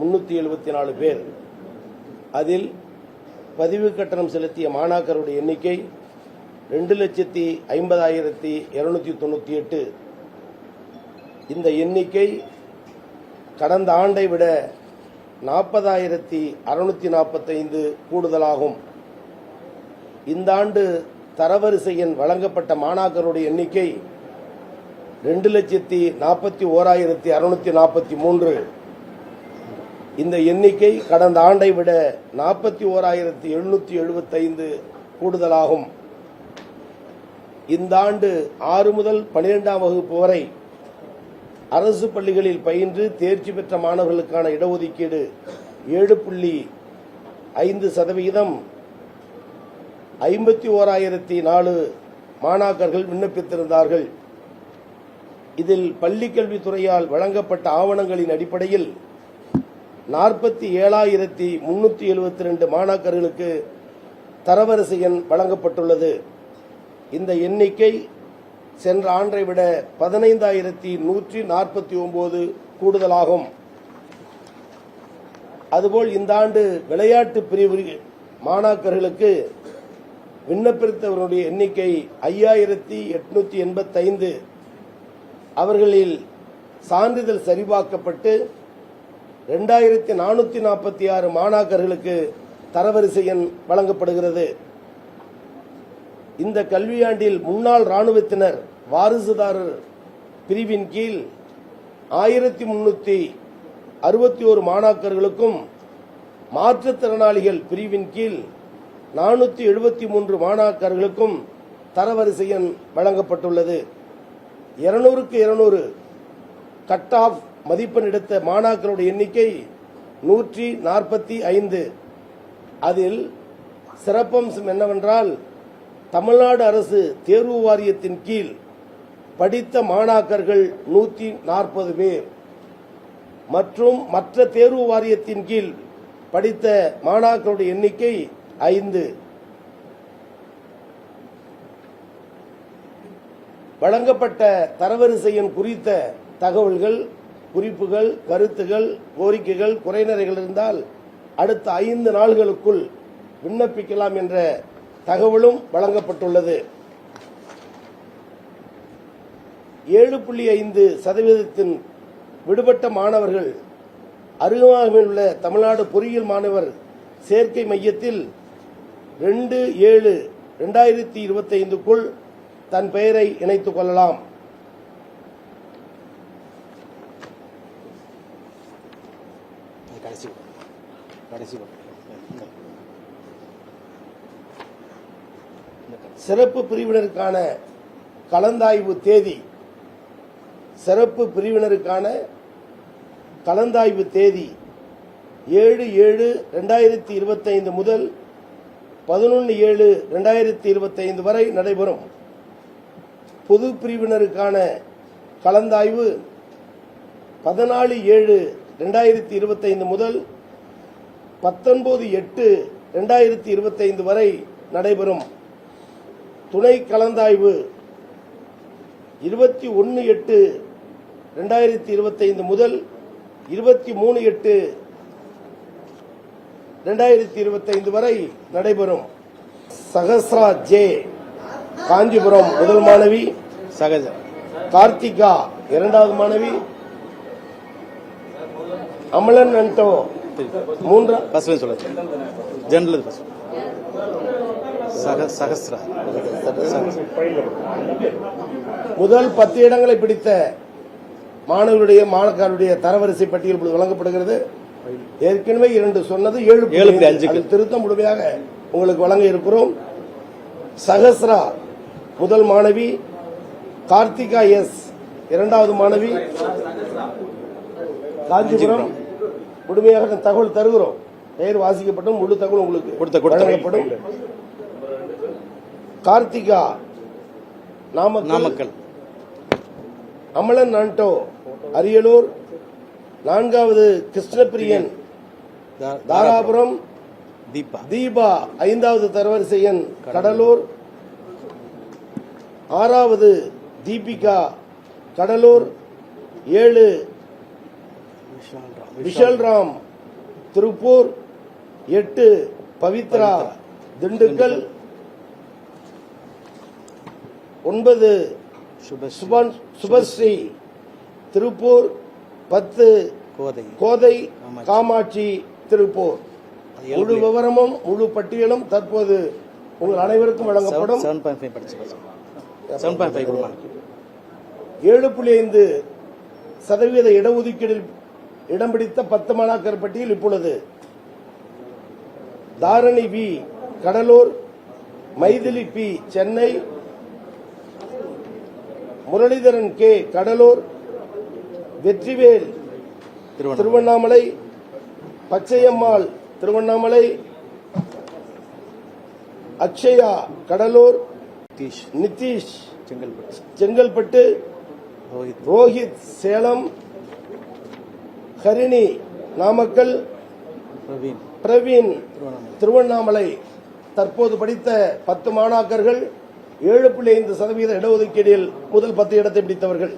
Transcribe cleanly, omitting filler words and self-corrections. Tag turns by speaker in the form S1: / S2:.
S1: 374 பேர். அதில் பதிவு கட்டணம் செலுத்திய மாணாக்கருடைய எண்ணிக்கை 2,50,298. இந்த எண்ணிக்கை கடந்த ஆண்டை விட 40,645 கூடுதலாகும். இந்த ஆண்டு தரவரிசை எண் வழங்கப்பட்ட மாணாக்கருடைய எண்ணிக்கை 2,41,643. இந்த எண்ணிக்கை கடந்த ஆண்டை விட 41,775 கூடுதலாகும். இந்த ஆண்டு 6 முதல் 12ஆம் வகுப்பு வரை அரசு பள்ளிகளில் பயின்று தேர்ச்சி பெற்ற மாணவர்களுக்கான இடஒதுக்கீடு 7.5%. 51,004 மாணாக்கர்கள் விண்ணப்பித்திருந்தார்கள். இதில் பள்ளிக்கல்வித்துறையால் வழங்கப்பட்ட ஆவணங்களின் அடிப்படையில் 47,372 மாணாக்கர்களுக்கு தரவரிசை எண் வழங்கப்பட்டுள்ளது. இந்த எண்ணிக்கை சென்ற ஆண்டை விட 15,149 கூடுதலாகும். அதுபோல் இந்த ஆண்டு விளையாட்டு பிரிவு மாணாக்கர்களுக்கு விண்ணப்பித்தவர்களுடைய எண்ணிக்கை 5,885. அவர்களில் சான்றிதழ் சரிபார்க்கப்பட்டு 2,446 மாணாக்கர்களுக்கு தரவரிசை எண் வழங்கப்படுகிறது. இந்த கல்வியாண்டில் முன்னாள் ராணுவத்தினர் வாரிசுதாரர் பிரிவின் கீழ் 1,361 மாணாக்கர்களுக்கும் மாற்றுத்திறனாளிகள் பிரிவின் கீழ் 473 மாணாக்கர்களுக்கும் தரவரிசை எண் வழங்கப்பட்டுள்ளது. 200க்கு 200 கட் ஆஃப் மதிப்பெண் எடுத்த மாணாக்கருடைய எண்ணிக்கை 145. அதில் சிறப்பம்சம் என்னவென்றால் தமிழ்நாடு அரசு தேர்வு வாரியத்தின் கீழ் படித்த மாணாக்கர்கள் 140 பேர் மற்றும் மற்ற தேர்வு வாரியத்தின் கீழ் படித்த மாணாக்கருடைய எண்ணிக்கை 5. வழங்கப்பட்ட தரவரிசை எண் குறித்த தகவல்கள், குறிப்புகள், கருத்துகள், கோரிக்கைகள், குறைநிறைகள் இருந்தால் அடுத்த 5 நாள்களுக்குள் விண்ணப்பிக்கலாம் என்ற தகவலும் வழங்கப்பட்டுள்ளது. 7.5% விடுபட்ட மாணவர்கள் அருகாமையில் உள்ள தமிழ்நாடு பொறியியல் மாணவர் சேர்க்கை மையத்தில் 2/7/2025க்குள் தன் பெயரை இணைத்துக் கொள்ளலாம். சிறப்பு பிரிவினருக்கான கலந்தாய்வு தேதி. சிறப்பு பிரிவினருக்கான கலந்தாய்வு தேதி 7/7/2025 முதல் 11/7/2025 வரை நடைபெறும். பொது பிரிவினருக்கான கலந்தாய்வு 14/7/2025 முதல் 19/8/2025 வரை நடைபெறும். துணை கலந்தாய்வு 21/8/2025 முதல் 23/8/2025 வரை நடைபெறும். சகஸ்ரா ஜே காஞ்சிபுரம் முதல் மாணவி, கார்த்திகா இரண்டாவது மாணவி, அமலன் அண்டோ முதல் 10 இடங்களை பிடித்த மாணவர்களுடைய தரவரிசை பட்டியல் வழங்கப்படுகிறது. ஏற்கனவே 2 சொன்னது 7.5 திருத்தம் முழுமையாக உங்களுக்கு வழங்க இருக்கிறோம். சகஸ்ரா முதல் மாணவி, கார்த்திகா எஸ் இரண்டாவது மாணவி, காஞ்சிபுரம் முழுமையாக தகவல் தருகிறோம். பெயர் வாசிக்கப்பட்டும் முழு தகவல் உங்களுக்கு வழங்கப்படும். கார்த்திகா நாமக்கல், அமலன் ஆண்டோ அரியலூர், 4வது கிருஷ்ணபிரியன் தாராபுரம், தீபா 5வது தரவரிசை எண் கடலூர், 6வது தீபிகா கடலூர், 7 விஷால்ராம் திருப்பூர், 8 பவித்ரா திண்டுக்கல், 9 சுபஸ்ரீ திருப்பூர், 10 கோதை காமாட்சி திருப்பூர். முழு விவரமும் முழு பட்டியலும் தற்போது உங்கள் அனைவருக்கும் வழங்கப்படும். 7.5% இடஒதுக்கீடில் இடம் பிடித்த 10 மாணாக்கர் பட்டியல் இப்பொழுது Dharani V Cuddalore, Mythili P Chennai, Muralidharan K Cuddalore, Vetrivel Tiruvannamalai, Pachaiyammal Tiruvannamalai, Akshaya Cuddalore, Nithish Chengalpattu, Rohit Salem, Harini Namakkal, Praveen Tiruvannamalai. தற்போது படித்த 10 மாணாக்கர்கள் 7.5% இடஒதுக்கீடில் முதல் 10 இடத்தை பிடித்தவர்கள்.